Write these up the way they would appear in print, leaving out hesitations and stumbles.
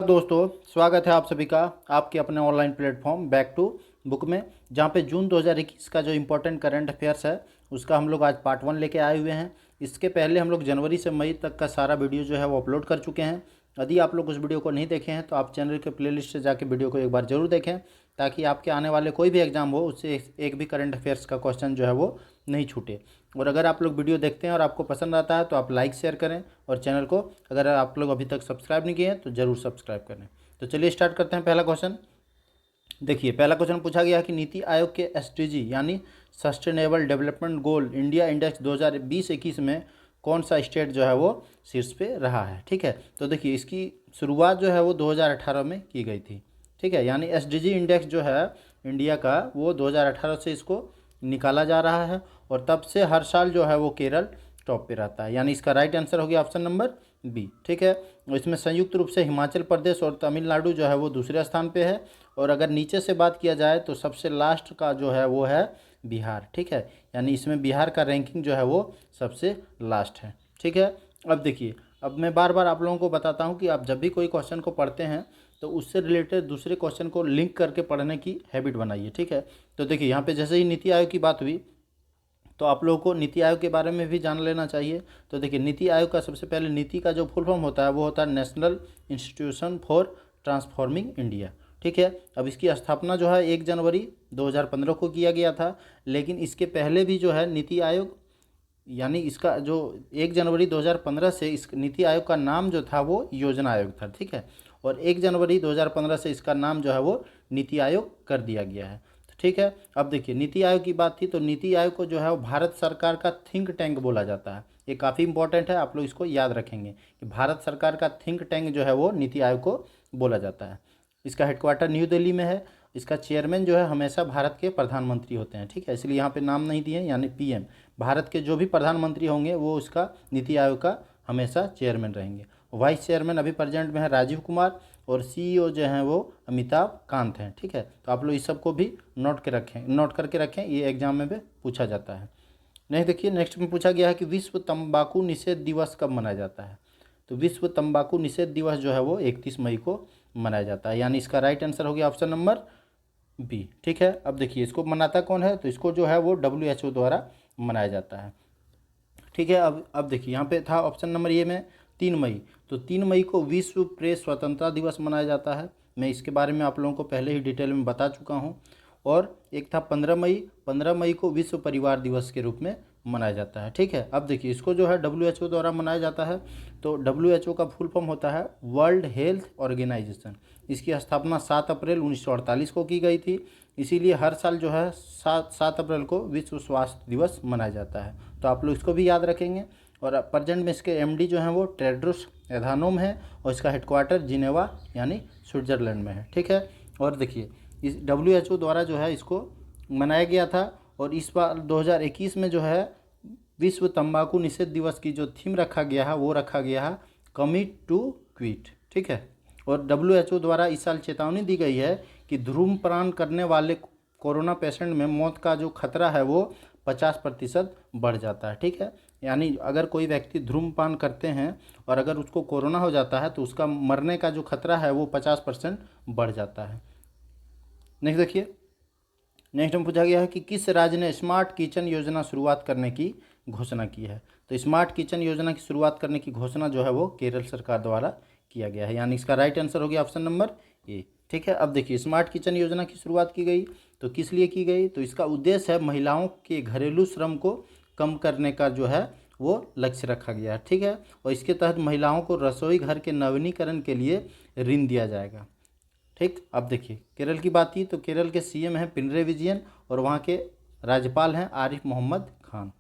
दोस्तों, स्वागत है आप सभी का आपके अपने online platform back to book में, जहां पे जून 2021 का जो इम्पोर्टेंट करंट अफेयर्स है उसका हम लोग आज पार्ट 1 लेके आए हुए हैं। इसके पहले हम लोग जनवरी से मई तक का सारा वीडियो जो है वो अपलोड कर चुके हैं। यदि आप लोग उस वीडियो को नहीं देखे हैं तो आप चैनल के प्लेलिस्ट से जाके वीडियो को एक बार जरूर देखें, ताकि आपके आने वाले कोई भी एग्जाम हो उससे एक भी करंट अफेयर्स का क्वेश्चन जो है वो नहीं छूटे। और अगर आप लोग वीडियो देखते हैं और आपको पसंद आता है तो आप लाइक शेयर करें, और चैनल को अगर आप लोग अभी तक सब्सक्राइब नहीं किए हैं तो ज़रूर सब्सक्राइब करें। तो चलिए स्टार्ट करते हैं। पहला क्वेश्चन देखिए, पहला क्वेश्चन पूछा गया है कि नीति आयोग के एसडीजी यानी sustainable development goal India index 2020-21 में कौन सा स्टेट जो है वो शीर्ष पे रहा है। ठीक है, तो देखिए इसकी शुरुआत जो है वो 2018 में की गई थी। ठीक है, यानी एसडीजी इंडेक्स जो है इंडिया का वो 2018 से इसको निकाला जा रहा है, और तब से हर साल जो है वो केरल टॉप पे रहता है। यानी इसका राइट आंसर हो गया ऑप्शन नंबर बी। ठीक है, और इसमें संयुक्त रूप से हिमाचल प्रदेश और तमिलनाडु जो है वो दूसरे स्थान पे है, और अगर नीचे से बात किया जाए तो सबसे लास्ट का जो है वो है बिहार। ठीक है, यानी इसमें बिहार का रैंकिंग जो है वो सबसे लास्ट है। ठीक है, अब देखिए, अब मैं बार बार आप लोगों को बताता हूँ कि आप जब भी कोई क्वेश्चन को पढ़ते हैं तो उससे रिलेटेड दूसरे क्वेश्चन को लिंक करके पढ़ने की हैबिट बनाइए। ठीक है, तो देखिए यहाँ पे जैसे ही नीति आयोग की बात हुई तो आप लोगों को नीति आयोग के बारे में भी जान लेना चाहिए। तो देखिए, नीति आयोग का सबसे पहले नीति का जो फुल फॉर्म होता है वो होता है national institution for transforming India. ठीक है, अब इसकी स्थापना जो है 1 जनवरी 2015 को किया गया था, लेकिन इसके पहले भी जो है नीति आयोग, यानी इसका जो 1 जनवरी 2015 से इस नीति आयोग का नाम जो था वो योजना आयोग था। ठीक है, और 1 जनवरी 2015 से इसका नाम जो है वो नीति आयोग कर दिया गया है। तो ठीक है, अब देखिए नीति आयोग की बात थी तो नीति आयोग को जो है वो भारत सरकार का थिंक टैंक बोला जाता है। ये काफ़ी इंपॉर्टेंट है, आप लोग इसको याद रखेंगे कि भारत सरकार का थिंक टैंक जो है वो नीति आयोग को बोला जाता है। इसका हेडक्वार्टर न्यू दिल्ली में है। इसका चेयरमैन जो है हमेशा भारत के प्रधानमंत्री होते हैं। ठीक है, इसलिए यहाँ पे नाम नहीं दिए, यानी पीएम। भारत के जो भी प्रधानमंत्री होंगे वो उसका नीति आयोग का हमेशा चेयरमैन रहेंगे। वाइस चेयरमैन अभी प्रेजेंट में है राजीव कुमार, और सीईओ जो हैं वो अमिताभ कांत हैं। ठीक है, तो आप लोग इस सबको भी नोट करके रखें, ये एग्जाम में भी पूछा जाता है। नेक्स्ट देखिए, नेक्स्ट में पूछा गया है कि विश्व तंबाकू निषेध दिवस कब मनाया जाता है। तो विश्व तंबाकू निषेध दिवस जो है वो 31 मई को मनाया जाता है, यानी इसका राइट आंसर हो गया ऑप्शन नंबर बी। ठीक है, अब देखिए इसको मनाता कौन है, तो इसको जो है वो WHO द्वारा मनाया जाता है। ठीक है, अब देखिए यहाँ पे था ऑप्शन नंबर ए में 3 मई, तो 3 मई को विश्व प्रेस स्वतंत्रता दिवस मनाया जाता है। मैं इसके बारे में आप लोगों को पहले ही डिटेल में बता चुका हूँ। और एक था 15 मई, 15 मई को विश्व परिवार दिवस के रूप में मनाया जाता है। ठीक है, अब देखिए इसको जो है WHO द्वारा मनाया जाता है। तो WHO का फुल फॉर्म होता है वर्ल्ड हेल्थ ऑर्गेनाइजेशन। इसकी स्थापना 7 अप्रैल 1948 को की गई थी, इसीलिए हर साल जो है 7 अप्रैल को विश्व स्वास्थ्य दिवस मनाया जाता है। तो आप लोग इसको भी याद रखेंगे। और प्रेजेंट में इसके एमडी जो हैं वो टेड्रोस एधानोम है, और इसका हेडक्वार्टर जिनेवा यानी स्विट्जरलैंड में है। ठीक है, और देखिए इस WHO द्वारा जो है इसको मनाया गया था, और इस बार 2021 में जो है विश्व तंबाकू निषेध दिवस की जो थीम रखा गया है वो रखा गया है कमिट टू क्विट। ठीक है, और WHO द्वारा इस साल चेतावनी दी गई है कि धूम्रपान करने वाले कोरोना पेशेंट में मौत का जो खतरा है वो 50% बढ़ जाता है। ठीक है, यानी अगर कोई व्यक्ति धूम्रपान करते हैं और अगर उसको कोरोना हो जाता है तो उसका मरने का जो खतरा है वो 50% बढ़ जाता है। नेक्स्ट देखिए, नेक्स्ट में पूछा गया है कि किस राज्य ने स्मार्ट किचन योजना शुरुआत करने की घोषणा की है। तो स्मार्ट किचन योजना की शुरुआत करने की घोषणा जो है वो केरल सरकार द्वारा किया गया है, यानी इसका राइट आंसर हो गया ऑप्शन नंबर ए। ठीक है, अब देखिए स्मार्ट किचन योजना की शुरुआत की गई तो किस लिए की गई, तो इसका उद्देश्य है महिलाओं के घरेलू श्रम को कम करने का जो है वो लक्ष्य रखा गया है। ठीक है, और इसके तहत महिलाओं को रसोई घर के नवीनीकरण के लिए ऋण दिया जाएगा। ठीक, अब देखिए केरल की बात की तो केरल के सीएम हैं पिनरे विजयन, और वहाँ के राज्यपाल हैं आरिफ मोहम्मद खान।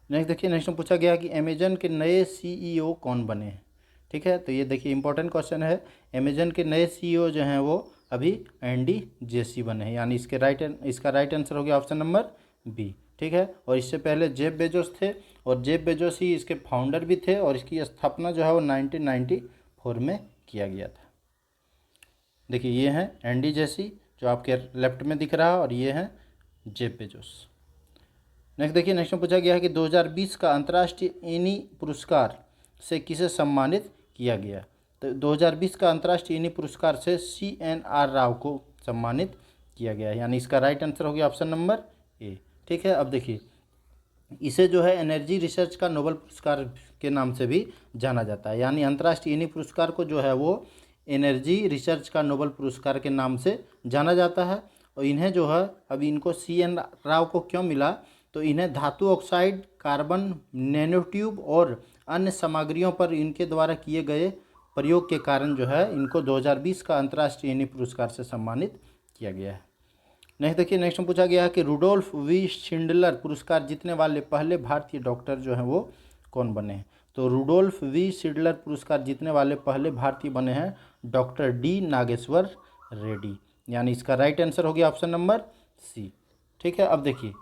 नेक्स्ट देखिए, नेक्स्ट में पूछा गया कि अमेजन के नए सीईओ कौन बने हैं। ठीक है, तो ये देखिए इंपॉर्टेंट क्वेश्चन है। अमेजन के नए सीईओ जो हैं वो अभी एंडी जेसी बने हैं, यानी इसका राइट आंसर हो गया ऑप्शन नंबर बी। ठीक है, और इससे पहले जेफ बेजोस थे, और जेफ बेजोस ही इसके फाउंडर भी थे, और इसकी स्थापना जो है वो 1994 में किया गया था। देखिए ये हैं एंडी जेसी जो आपके लेफ्ट में दिख रहा है, और ये हैं जेफ बेजोस। नेक्स्ट देखिए, नेक्स्ट में पूछा गया है कि 2020 का अंतर्राष्ट्रीय एनी पुरस्कार से किसे सम्मानित किया गया। तो 2020 का अंतर्राष्ट्रीय इन्हीं पुरस्कार से CNR राव को सम्मानित किया गया है, यानी इसका राइट आंसर हो गया ऑप्शन नंबर ए। ठीक है, अब देखिए इसे जो है एनर्जी रिसर्च का नोबेल पुरस्कार के नाम से भी जाना जाता है, यानी अंतर्राष्ट्रीय इन्हीं पुरस्कार को जो है वो एनर्जी रिसर्च का नोबेल पुरस्कार के नाम से जाना जाता है। और इन्हें जो है अभी इनको CN राव को क्यों मिला, तो इन्हें धातु ऑक्साइड, कार्बन नैनोट्यूब और अन्य सामग्रियों पर इनके द्वारा किए गए प्रयोग के कारण जो है इनको 2020 का अंतर्राष्ट्रीय इन्हीं पुरस्कार से सम्मानित किया गया है। नेक्स्ट देखिए, नेक्स्ट में पूछा गया है कि रुडोल्फ वी शिंडलर पुरस्कार जीतने वाले पहले भारतीय डॉक्टर जो हैं वो कौन बने हैं। तो रुडोल्फ वी शिंडलर पुरस्कार जीतने वाले पहले भारतीय बने हैं डॉक्टर D नागेश्वर रेड्डी, यानी इसका राइट आंसर हो गया ऑप्शन नंबर सी। ठीक है, अब देखिए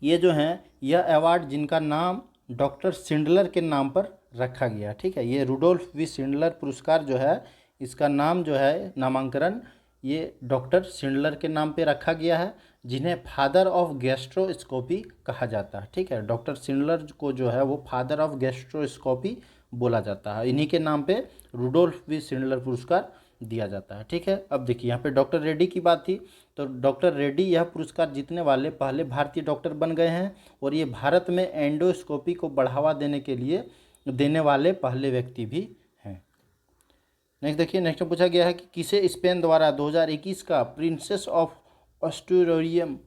ये जो हैं यह अवार्ड जिनका नाम डॉक्टर शिंडलर के नाम पर रखा गया। ठीक है, ये रुडोल्फ वी शिंडलर पुरस्कार जो है इसका नाम जो है नामांकन ये डॉक्टर शिंडलर के नाम पे रखा गया है, जिन्हें फादर ऑफ गैस्ट्रोस्कोपी कहा जाता है। ठीक है, डॉक्टर शिंडलर को जो है वो फादर ऑफ गैस्ट्रोस्कोपी बोला जाता है, इन्हीं के नाम पे रुडोल्फ वी शिंडलर पुरस्कार दिया जाता है। ठीक है, अब देखिए यहाँ पे डॉक्टर रेड्डी की बात थी, तो डॉक्टर रेड्डी यह पुरस्कार जीतने वाले पहले भारतीय डॉक्टर बन गए हैं और ये भारत में एंडोस्कोपी को बढ़ावा देने वाले पहले व्यक्ति भी हैं। नेक्स्ट देखिए, नेक्स्ट में पूछा गया है कि किसे स्पेन द्वारा 2021 का प्रिंसेस ऑफ ऑस्ट्रेरियम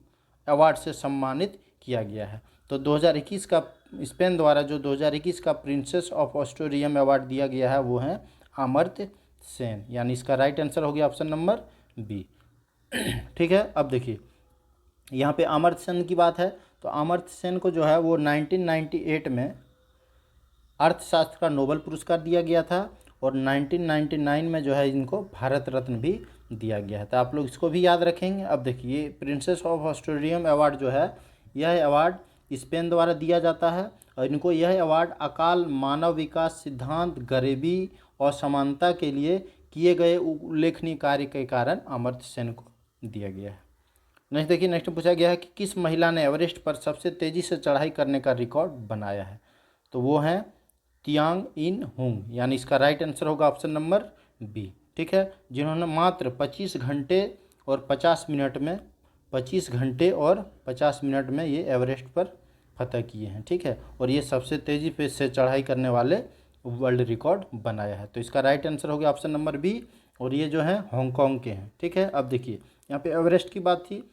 अवार्ड से सम्मानित किया गया है। तो 2021 का स्पेन द्वारा जो 2021 का प्रिंसेस ऑफ ऑस्ट्रेरियम अवार्ड दिया गया है वो है अमर्त्य सेन, यानी इसका राइट आंसर हो गया ऑप्शन नंबर बी। ठीक है, अब देखिए यहाँ पे अमर्त्य सेन की बात है, तो अमर्त्य सेन को जो है वो 1998 में अर्थशास्त्र का नोबेल पुरस्कार दिया गया था और 1999 में जो है इनको भारत रत्न भी दिया गया है, तो आप लोग इसको भी याद रखेंगे। अब देखिए प्रिंसेस ऑफ ऑस्ट्रेरियम अवार्ड जो है यह अवार्ड स्पेन द्वारा दिया जाता है और इनको यह अवार्ड अकाल मानव विकास सिद्धांत, गरीबी और समानता के लिए किए गए उल्लेखनीय कार्य के कारण अमर्त्य सेन को दिया गया है। नेक्स्ट देखिए, नेक्स्ट पूछा गया है कि किस महिला ने एवरेस्ट पर सबसे तेज़ी से चढ़ाई करने का रिकॉर्ड बनाया है। तो वो हैं तियांग इन हुंग, यानी इसका राइट आंसर होगा ऑप्शन नंबर बी। ठीक है, जिन्होंने मात्र 25 घंटे और 50 मिनट में ये एवरेस्ट पर फतह किए हैं। ठीक है, और ये सबसे तेज़ी पे से चढ़ाई करने वाले वर्ल्ड रिकॉर्ड बनाया है, तो इसका राइट आंसर हो गया ऑप्शन नंबर बी और ये जो है हांगकांग के हैं। ठीक है, अब देखिए यहाँ पे एवरेस्ट की बात थी,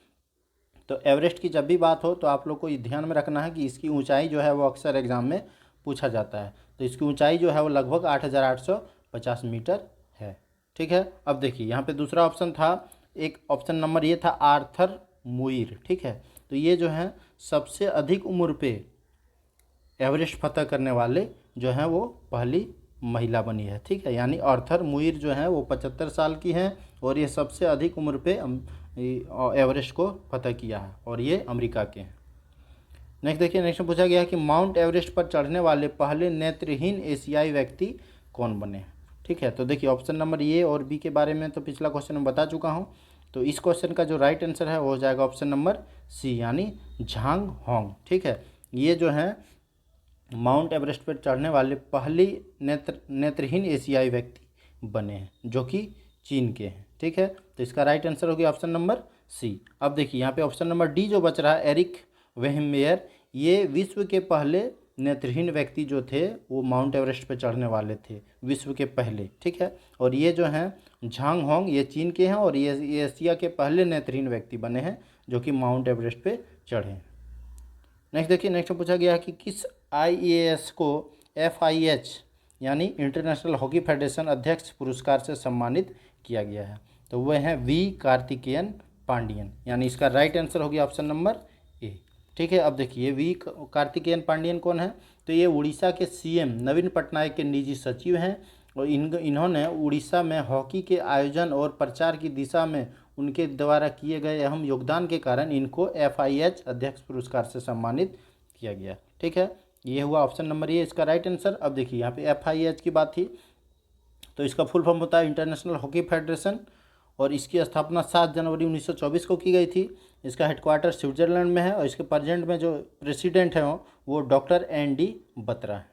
तो एवरेस्ट की जब भी बात हो तो आप लोग को ये ध्यान में रखना है कि इसकी ऊंचाई जो है वो अक्सर एग्जाम में पूछा जाता है, तो इसकी ऊंचाई जो है वो लगभग 8,850 मीटर है। ठीक है, अब देखिए यहाँ पे दूसरा ऑप्शन था, एक ऑप्शन नंबर ये था आर्थर मुइर। ठीक है, तो ये जो है सबसे अधिक उम्र पे एवरेस्ट फतह करने वाले जो हैं वो पहली महिला बनी है। ठीक है, यानी आर्थर मुइर जो हैं वो 75 साल की हैं और ये सबसे अधिक उम्र पे एवरेस्ट को फतह किया है और ये अमेरिका के हैं। नेक्स्ट देखिए, नेक्स्ट में पूछा गया है कि माउंट एवरेस्ट पर चढ़ने वाले पहले नेत्रहीन एशियाई व्यक्ति कौन बने हैं। ठीक है, तो देखिए ऑप्शन नंबर ए और बी के बारे में तो पिछला क्वेश्चन में बता चुका हूँ, तो इस क्वेश्चन का जो राइट आंसर है वो हो जाएगा ऑप्शन नंबर सी, यानी झांग होंग। ठीक है, ये जो है माउंट एवरेस्ट पर चढ़ने वाले पहले नेत्रहीन एशियाई व्यक्ति बने हैं जो कि चीन के हैं। ठीक है, तो इसका राइट आंसर हो गया ऑप्शन नंबर सी। अब देखिए यहाँ पे ऑप्शन नंबर डी जो बच रहा है एरिक वेहमेयर, ये विश्व के पहले नेत्रहीन व्यक्ति जो थे वो माउंट एवरेस्ट पे चढ़ने वाले थे, विश्व के पहले। ठीक है, और ये जो हैं झांग होंग ये चीन के हैं और ये एशिया के पहले नेत्रहीन व्यक्ति बने हैं जो कि माउंट एवरेस्ट पे चढ़े। नेक्स्ट देखिए, नेक्स्ट पूछा गया है कि किस IAS को FIH यानी इंटरनेशनल हॉकी फेडरेशन अध्यक्ष पुरस्कार से सम्मानित किया गया है। तो वह हैं V कार्तिकेयन पांडियन, यानी इसका राइट आंसर हो गया ऑप्शन नंबर ए। ठीक है, अब देखिए V कार्तिकेयन पांडियन कौन है, तो ये उड़ीसा के CM नवीन पटनायक के निजी सचिव हैं और इन्होंने उड़ीसा में हॉकी के आयोजन और प्रचार की दिशा में उनके द्वारा किए गए अहम योगदान के कारण इनको FIH अध्यक्ष पुरस्कार से सम्मानित किया गया। ठीक है, ये हुआ ऑप्शन नंबर ए इसका राइट आंसर। अब देखिए यहाँ पे FIH की बात थी, तो इसका फुल फॉर्म होता है इंटरनेशनल हॉकी फेडरेशन और इसकी स्थापना 7 जनवरी 1924 को की गई थी। इसका हेडक्वार्टर स्विट्जरलैंड में है और इसके प्रेजेंट में जो प्रेसिडेंट हैं वो डॉक्टर ND बत्रा है।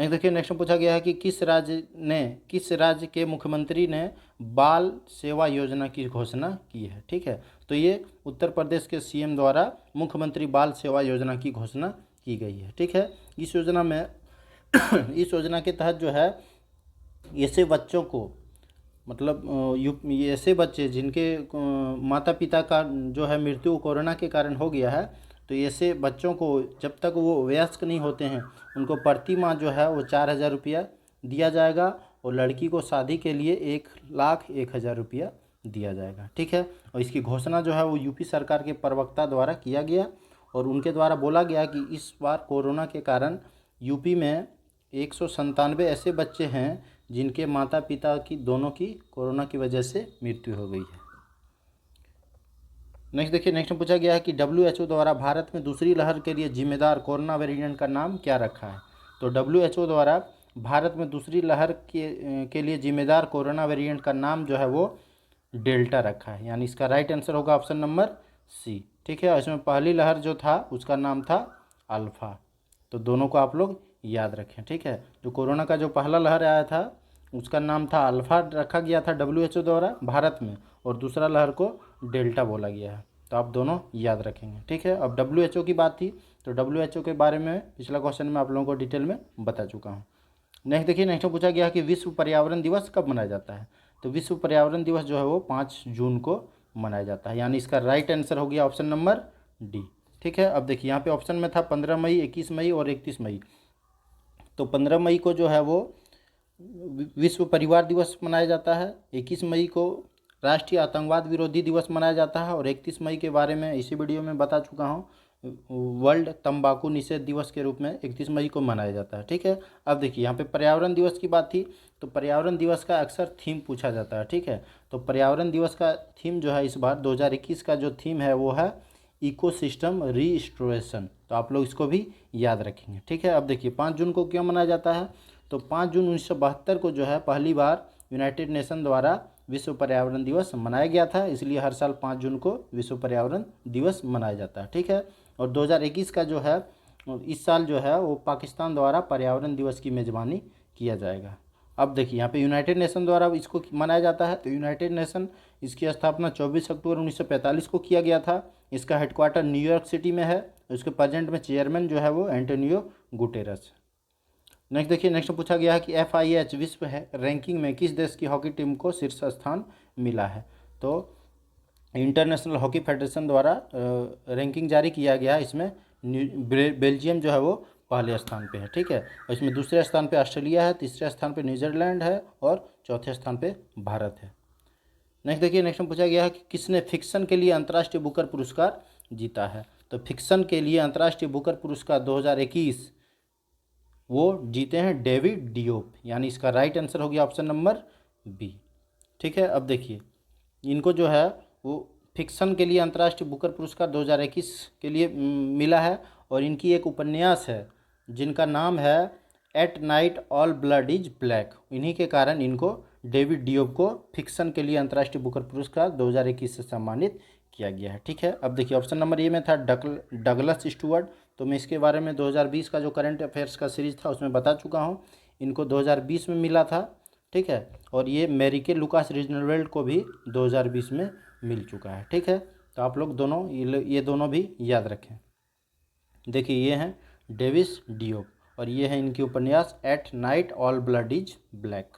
नेक्स्ट देखिए, नेक्स्ट में पूछा गया है कि किस राज्य के मुख्यमंत्री ने बाल सेवा योजना की घोषणा की है। ठीक है, तो ये उत्तर प्रदेश के सीएम द्वारा मुख्यमंत्री बाल सेवा योजना की घोषणा की गई है। ठीक है, इस योजना में इस योजना के तहत जो है ऐसे बच्चों को, मतलब ऐसे बच्चे जिनके माता पिता का जो है मृत्यु कोरोना के कारण हो गया है, तो ऐसे बच्चों को जब तक वो वयस्क नहीं होते हैं उनको प्रति माह जो है वो 4,000 रुपया दिया जाएगा, और लड़की को शादी के लिए 1,01,000 रुपया दिया जाएगा। ठीक है, और इसकी घोषणा जो है वो यूपी सरकार के प्रवक्ता द्वारा किया गया, और उनके द्वारा बोला गया कि इस बार कोरोना के कारण यूपी में 197 ऐसे बच्चे हैं जिनके माता पिता की दोनों की कोरोना की वजह से मृत्यु हो गई है। नेक्स्ट देखिए, नेक्स्ट में पूछा गया है कि WHO द्वारा भारत में दूसरी लहर के लिए जिम्मेदार कोरोना वेरिएंट का नाम क्या रखा है। तो WHO द्वारा भारत में दूसरी लहर के लिए जिम्मेदार कोरोना वेरिएंट का नाम जो है वो डेल्टा रखा है, यानी इसका राइट आंसर होगा ऑप्शन नंबर सी। ठीक है, इसमें पहली लहर जो था उसका नाम था अल्फ़ा, तो दोनों को आप लोग याद रखें। ठीक है, जो कोरोना का जो पहला लहर आया था उसका नाम था अल्फ़ा रखा गया था WHO द्वारा भारत में, और दूसरा लहर को डेल्टा बोला गया है, तो आप दोनों याद रखेंगे। ठीक है, अब WHO की बात थी तो WHO के बारे में पिछला क्वेश्चन में आप लोगों को डिटेल में बता चुका हूँ। नेक्स्ट देखिए, नेक्स्ट में पूछा गया कि विश्व पर्यावरण दिवस कब मनाया जाता है। तो विश्व पर्यावरण दिवस जो है वो 5 जून को मनाया जाता है, यानी इसका राइट आंसर हो गया ऑप्शन नंबर डी। ठीक है, अब देखिए यहाँ पे ऑप्शन में था 15 मई, 21 मई और 31 मई। तो 15 मई को जो है वो विश्व परिवार दिवस मनाया जाता है, 21 मई को राष्ट्रीय आतंकवाद विरोधी दिवस मनाया जाता है, और 31 मई के बारे में इसी वीडियो में बता चुका हूँ, वर्ल्ड तंबाकू निषेध दिवस के रूप में 31 मई को मनाया जाता है। ठीक है, अब देखिए यहाँ पे पर्यावरण दिवस की बात थी, तो पर्यावरण दिवस का अक्सर थीम पूछा जाता है। ठीक है, तो पर्यावरण दिवस का थीम जो है इस बार 2021 का जो थीम है वो है इकोसिस्टम रीस्टोरेशन, तो आप लोग इसको भी याद रखेंगे। ठीक है, अब देखिए 5 जून को क्यों मनाया जाता है। तो 5 जून 1972 को जो है पहली बार यूनाइटेड नेशन द्वारा विश्व पर्यावरण दिवस मनाया गया था, इसलिए हर साल 5 जून को विश्व पर्यावरण दिवस मनाया जाता है। ठीक है, और 2021 का जो है इस साल जो है वो पाकिस्तान द्वारा पर्यावरण दिवस की मेज़बानी किया जाएगा। अब देखिए यहाँ पे यूनाइटेड नेशन द्वारा इसको मनाया जाता है, तो यूनाइटेड नेशन इसकी स्थापना 24 अक्टूबर 1945 को किया गया था। इसका हेडक्वार्टर न्यूयॉर्क सिटी में है, इसके प्रेजेंट में चेयरमैन जो है वो एंटोनियो गुटेरस। नेक्स्ट देखिए, नेक्स्ट पूछा गया है कि FIH विश्व रैंकिंग में किस देश की हॉकी टीम को शीर्ष स्थान मिला है। तो इंटरनेशनल हॉकी फेडरेशन द्वारा रैंकिंग जारी किया गया है, इसमें बेल्जियम जो है वो पहले स्थान पे है। ठीक है, और इसमें दूसरे स्थान पे ऑस्ट्रेलिया है, तीसरे स्थान पे न्यूजीलैंड है, और चौथे स्थान पे भारत है। नेक्स्ट देखिए, नेक्स्ट में पूछा गया है कि किसने फिक्शन के लिए अंतर्राष्ट्रीय बुकर पुरस्कार जीता है। तो फिक्शन के लिए अंतर्राष्ट्रीय बुकर पुरस्कार 2021 वो जीते हैं डेविड डियोप, यानी इसका राइट आंसर हो गया ऑप्शन नंबर बी। ठीक है, अब देखिए इनको जो है वो फिक्शन के लिए अंतर्राष्ट्रीय बुकर पुरस्कार 2021 के लिए मिला है, और इनकी एक उपन्यास है जिनका नाम है at night all blood is black, इन्हीं के कारण इनको डेविड डियोप को फिक्शन के लिए अंतर्राष्ट्रीय बुकर पुरस्कार 2021 से सम्मानित किया गया है। ठीक है, अब देखिए ऑप्शन नंबर ए में था डगलस स्टुअर्ट, तो मैं इसके बारे में 2020 का जो करंट अफेयर्स का सीरीज़ था उसमें बता चुका हूँ, इनको 2020 में मिला था। ठीक है, और ये मैरिके लुकास रीजनवेल्ड को भी 2020 में मिल चुका है। ठीक है, तो आप लोग दोनों ये दोनों भी याद रखें। देखिए ये हैं डेविस डियोप, और ये है इनकी उपन्यास at night all blood is black.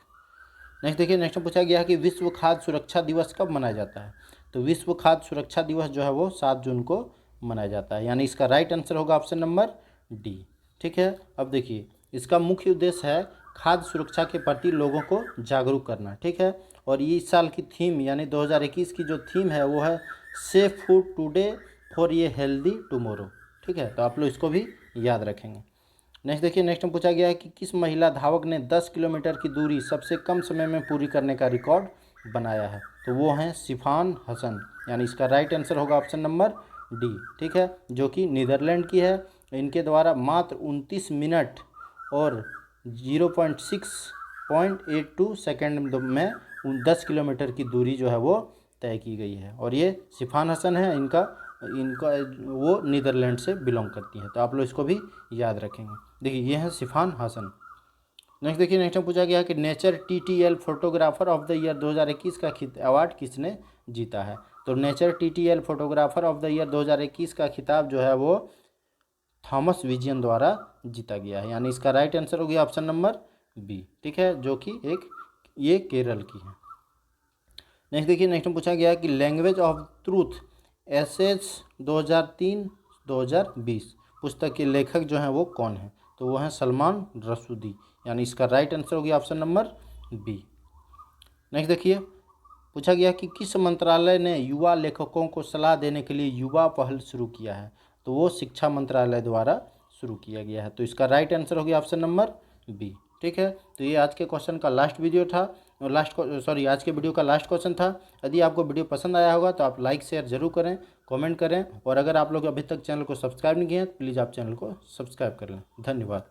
Next देखिए, नेक्स्ट में पूछा गया है कि विश्व खाद्य सुरक्षा दिवस कब मनाया जाता है। तो विश्व खाद्य सुरक्षा दिवस जो है वो 7 जून को मनाया जाता है, यानी इसका राइट आंसर होगा ऑप्शन नंबर डी। ठीक है, अब देखिए इसका मुख्य उद्देश्य है खाद्य सुरक्षा के प्रति लोगों को जागरूक करना। ठीक है, और ये इस साल की थीम यानी 2021 की जो थीम है वो है सेफ फूड टुडे फॉर ये हेल्दी टुमारो। ठीक है, तो आप लोग इसको भी याद रखेंगे। नेक्स्ट देखिए, नेक्स्ट में पूछा गया है कि किस महिला धावक ने 10 किलोमीटर की दूरी सबसे कम समय में पूरी करने का रिकॉर्ड बनाया है। तो वो हैं सिफान हसन, यानी इसका राइट आंसर होगा ऑप्शन नंबर डी। ठीक है, जो कि नीदरलैंड की है। इनके द्वारा मात्र 29 मिनट और 0.82 सेकेंड में 10 किलोमीटर की दूरी जो है वो तय की गई है, और ये सिफान हसन है, इनका वो नीदरलैंड से बिलोंग करती है, तो आप लोग इसको भी याद रखेंगे। देखिए ये है सिफान हसन। नेक्स्ट देखिए, नेक्स्ट में पूछा गया है कि nature TTL photographer of the year 2021 का अवार्ड किसने जीता है। तो nature TTL photographer of the year 2021 का खिताब जो है वो थॉमस विजियन द्वारा जीता गया है, यानी इसका राइट आंसर हो गया ऑप्शन नंबर बी, ठीक है, जो कि ये केरल की है। नेक्स्ट देखिए, नेक्स्ट में पूछा गया है कि लैंग्वेज ऑफ ट्रूथ एसेज 2003-2020 पुस्तक के लेखक जो हैं वो कौन है। तो वो हैं सलमान रसूदी, यानी इसका राइट आंसर हो गया ऑप्शन नंबर बी। नेक्स्ट देखिए, पूछा गया कि किस मंत्रालय ने युवा लेखकों को सलाह देने के लिए युवा पहल शुरू किया है। तो वो शिक्षा मंत्रालय द्वारा शुरू किया गया है। तो इसका राइट आंसर हो गया ऑप्शन नंबर बी, ठीक है। तो ये आज के क्वेश्चन का लास्ट वीडियो था, आज के वीडियो का लास्ट क्वेश्चन था। यदि आपको वीडियो पसंद आया होगा तो आप लाइक शेयर जरूर करें, कमेंट करें, और अगर आप लोग अभी तक चैनल को सब्सक्राइब नहीं किए हैं तो प्लीज़ आप चैनल को सब्सक्राइब कर लें। धन्यवाद।